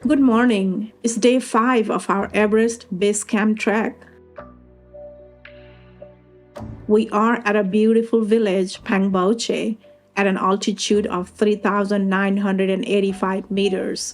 Good morning. It's day 5 of our Everest Base Camp trek. We are at a beautiful village, Tengboche, at an altitude of 3,985 meters.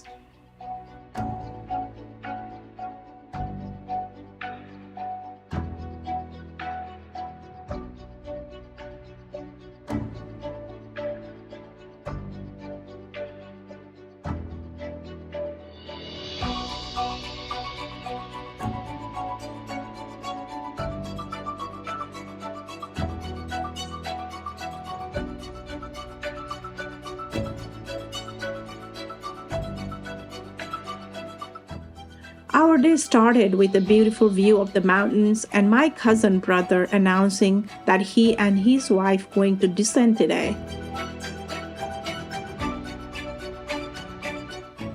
Our day started with a beautiful view of the mountains and my cousin brother announcing that he and his wife going to descend today.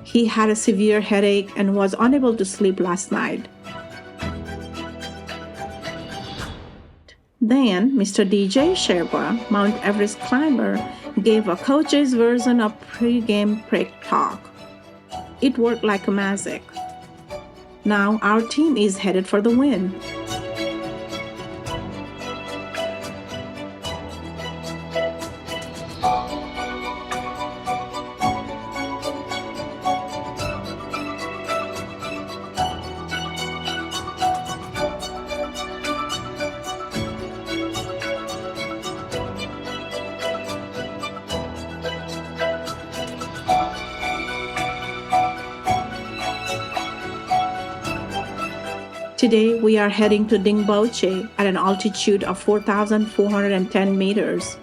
He had a severe headache and was unable to sleep last night. Then Mr. DJ Sherpa, Mount Everest climber, gave a coach's version of pre-game prep talk. It worked like a magic. Now our team is headed for the win. Today, we are heading to Dingboche at an altitude of 4,410 meters.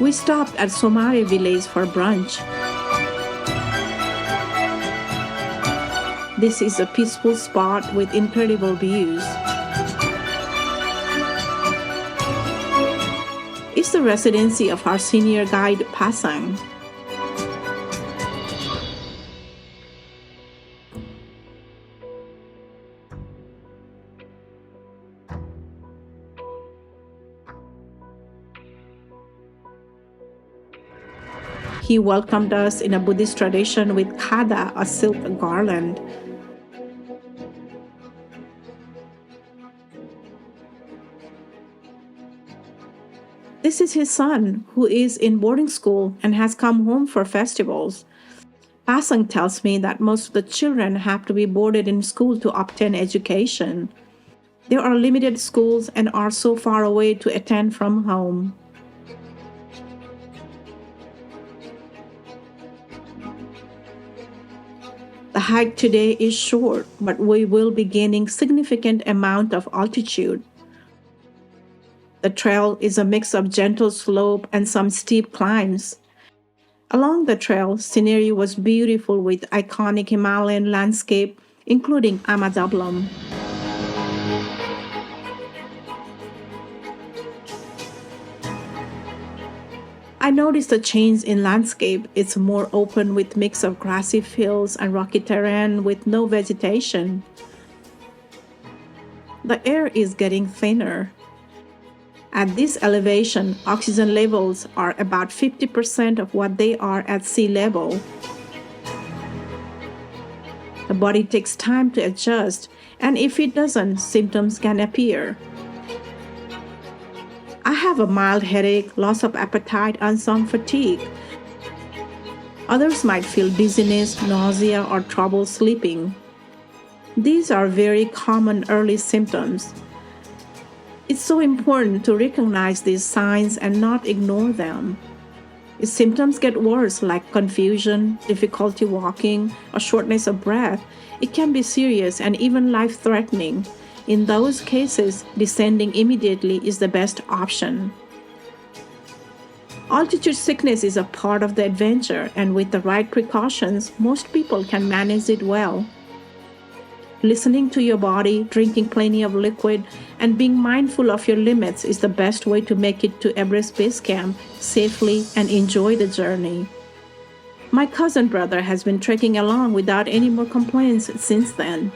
We stopped at Somare village for brunch. This is a peaceful spot with incredible views. It's the residency of our senior guide, Pasang. He welcomed us in a Buddhist tradition with khada, a silk garland. This is his son, who is in boarding school and has come home for festivals. Pasang tells me that most of the children have to be boarded in school to obtain education. There are limited schools and are so far away to attend from home. The hike today is short, but we will be gaining significant amount of altitude. The trail is a mix of gentle slope and some steep climbs. Along the trail, scenery was beautiful with iconic Himalayan landscape, including Amadablam. I noticed a change in landscape. It's more open with mix of grassy fields and rocky terrain with no vegetation. The air is getting thinner. At this elevation, oxygen levels are about 50% of what they are at sea level. The body takes time to adjust, and if it doesn't, symptoms can appear. I have a mild headache, loss of appetite, and some fatigue. Others might feel dizziness, nausea, or trouble sleeping. These are very common early symptoms. It's so important to recognize these signs and not ignore them. If symptoms get worse, like confusion, difficulty walking, or shortness of breath, it can be serious and even life-threatening. In those cases, descending immediately is the best option. Altitude sickness is a part of the adventure, and with the right precautions, most people can manage it well. Listening to your body, drinking plenty of liquid, and being mindful of your limits is the best way to make it to Everest Base Camp safely and enjoy the journey. My cousin brother has been trekking along without any more complaints since then.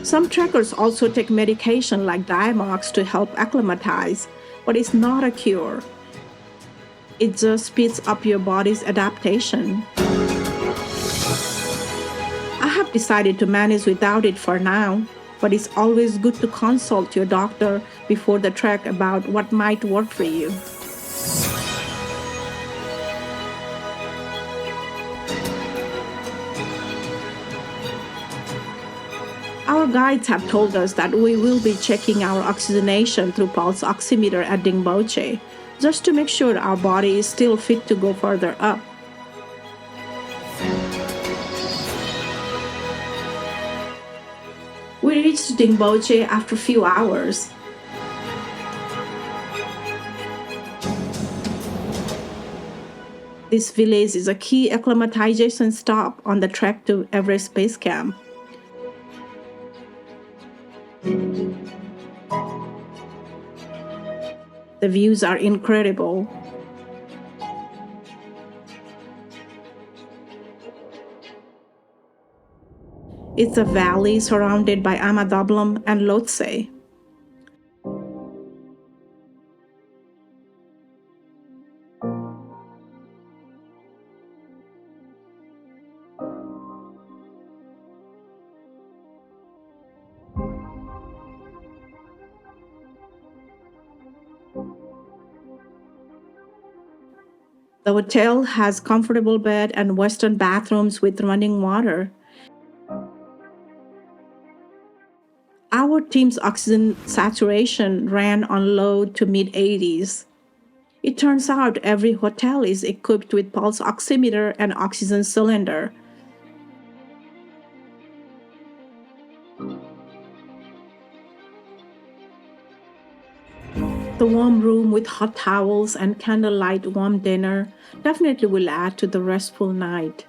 Some trekkers also take medication like Diamox to help acclimatize, but it's not a cure. It just speeds up your body's adaptation. I have decided to manage without it for now, but it's always good to consult your doctor before the trek about what might work for you. Our guides have told us that we will be checking our oxygenation through pulse oximeter at Dingboche, just to make sure our body is still fit to go further up. We reached Dingboche after a few hours. This village is a key acclimatization stop on the trek to Everest Base Camp. The views are incredible. It's a valley surrounded by Amadablam and Lhotse. The hotel has comfortable bed and Western bathrooms with running water. Our team's oxygen saturation ran on low to mid-80s. It turns out every hotel is equipped with pulse oximeter and oxygen cylinder. The warm room with hot towels and candlelight warm dinner definitely will add to the restful night.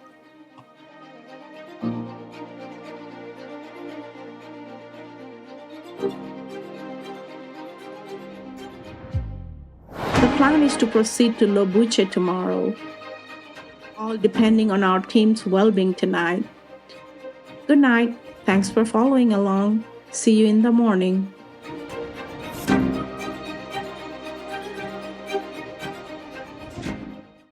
The plan is to proceed to Dingboche tomorrow, all depending on our team's well-being tonight. Good night. Thanks for following along. See you in the morning.